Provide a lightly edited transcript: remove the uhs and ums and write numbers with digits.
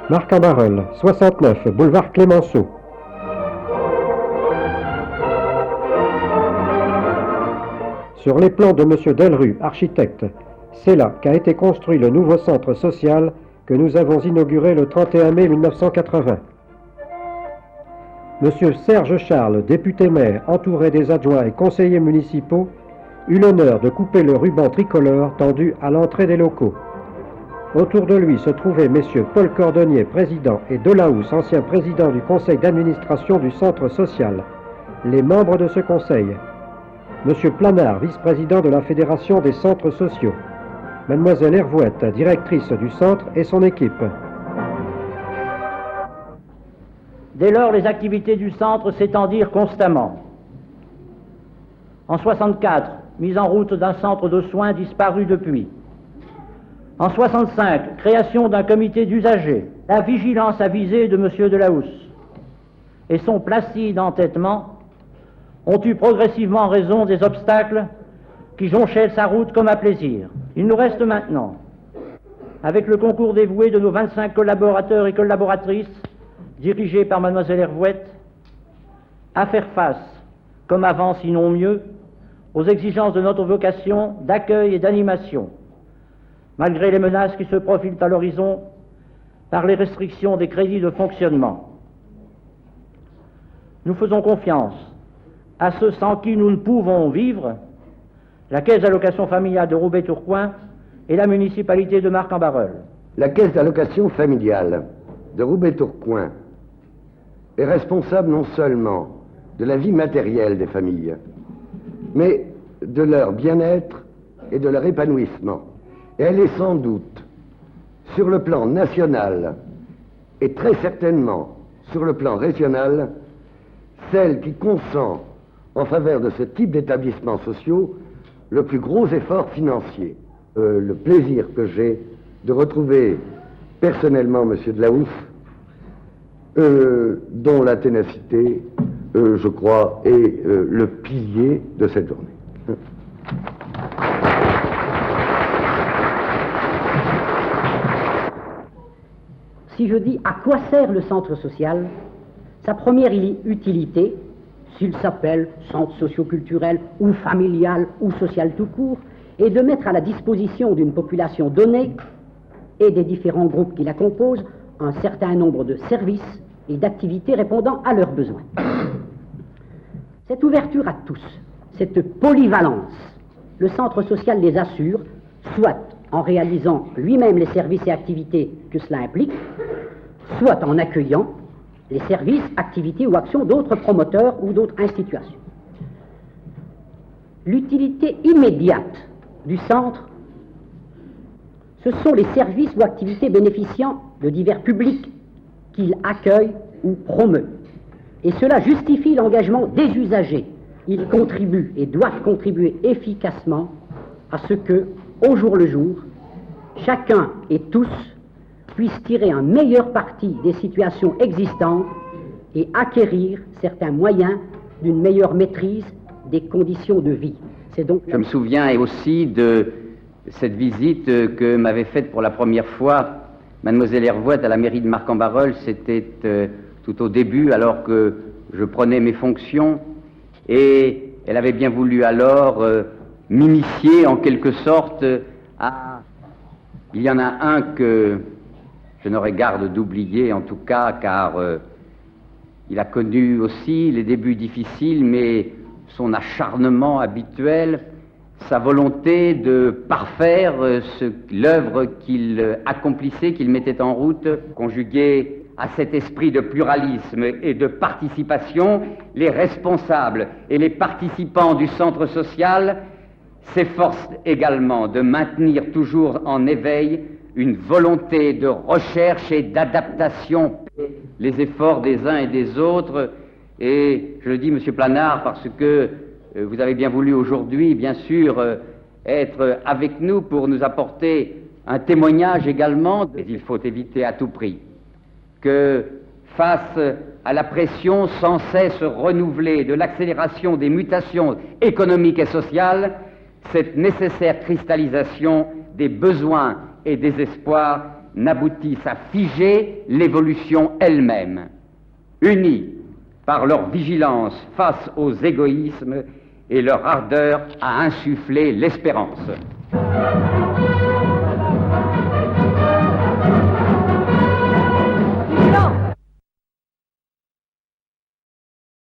Marc en Barœul, 69, boulevard Clémenceau. Sur les plans de M. Delru, architecte, c'est là qu'a été construit le nouveau centre social que nous avons inauguré le 31 mai 1980. M. Serge Charles, député-maire, entouré des adjoints et conseillers municipaux, eut l'honneur de couper le ruban tricolore tendu à l'entrée des locaux. Autour de lui se trouvaient M. Paul Cordonnier, président, et Delahousse, ancien président du conseil d'administration du centre social, les membres de ce conseil. M. Planard, vice-président de la Fédération des centres sociaux. Mademoiselle Hervouette, directrice du centre, et son équipe. Dès lors, les activités du centre s'étendirent constamment. En 1964, mise en route d'un centre de soins disparu depuis. En 1965, création d'un comité d'usagers, la vigilance avisée de M. Delahousse et son placide entêtement ont eu progressivement raison des obstacles qui jonchaient sa route comme à plaisir. Il nous reste maintenant, avec le concours dévoué de nos 25 collaborateurs et collaboratrices, dirigés par Mademoiselle Hervouette, à faire face, comme avant sinon mieux, aux exigences de notre vocation d'accueil et d'animation, malgré les menaces qui se profilent à l'horizon par les restrictions des crédits de fonctionnement. Nous faisons confiance à ceux sans qui nous ne pouvons vivre, la Caisse d'allocation familiale de Roubaix-Tourcoing et la municipalité de Marc-en-Barœul. La Caisse d'allocation familiale de Roubaix-Tourcoing est responsable non seulement de la vie matérielle des familles, mais de leur bien-être et de leur épanouissement. Et elle est sans doute, sur le plan national et très certainement sur le plan régional, celle qui consent en faveur de ce type d'établissements sociaux le plus gros effort financier. Le plaisir que j'ai de retrouver personnellement M. Delahousse, dont la ténacité, je crois, est le pilier de cette journée. Si je dis à quoi sert le centre social, sa première utilité, s'il s'appelle centre socio-culturel ou familial ou social tout court, est de mettre à la disposition d'une population donnée et des différents groupes qui la composent un certain nombre de services et d'activités répondant à leurs besoins. Cette ouverture à tous, cette polyvalence, le centre social les assure, soit en réalisant lui-même les services et activités que cela implique, soit en accueillant les services, activités ou actions d'autres promoteurs ou d'autres institutions. L'utilité immédiate du centre, ce sont les services ou activités bénéficiant de divers publics qu'il accueille ou promeut. Et cela justifie l'engagement des usagers. Ils contribuent et doivent contribuer efficacement à ce que, au jour le jour, chacun et tous puissent tirer un meilleur parti des situations existantes et acquérir certains moyens d'une meilleure maîtrise des conditions de vie. C'est donc... Je me souviens aussi de cette visite que m'avait faite pour la première fois Mademoiselle Hervouette à la mairie de Marc-en-Barœul. C'était tout au début, alors que je prenais mes fonctions, et elle avait bien voulu alors m'initier en quelque sorte à... Il y en a un que je n'aurais garde d'oublier en tout cas, car il a connu aussi les débuts difficiles, mais son acharnement habituel, sa volonté de parfaire l'œuvre qu'il accomplissait, qu'il mettait en route, conjuguée à cet esprit de pluralisme et de participation, les responsables et les participants du centre social s'efforcent également de maintenir toujours en éveil une volonté de recherche et d'adaptation, les efforts des uns et des autres. Et je le dis, Monsieur Planard, parce que vous avez bien voulu aujourd'hui, bien sûr, être avec nous pour nous apporter un témoignage également. Mais il faut éviter à tout prix que, face à la pression sans cesse renouvelée de l'accélération des mutations économiques et sociales, cette nécessaire cristallisation des besoins et des espoirs n'aboutissent à figer l'évolution elle-même, unis par leur vigilance face aux égoïsmes et leur ardeur à insuffler l'espérance.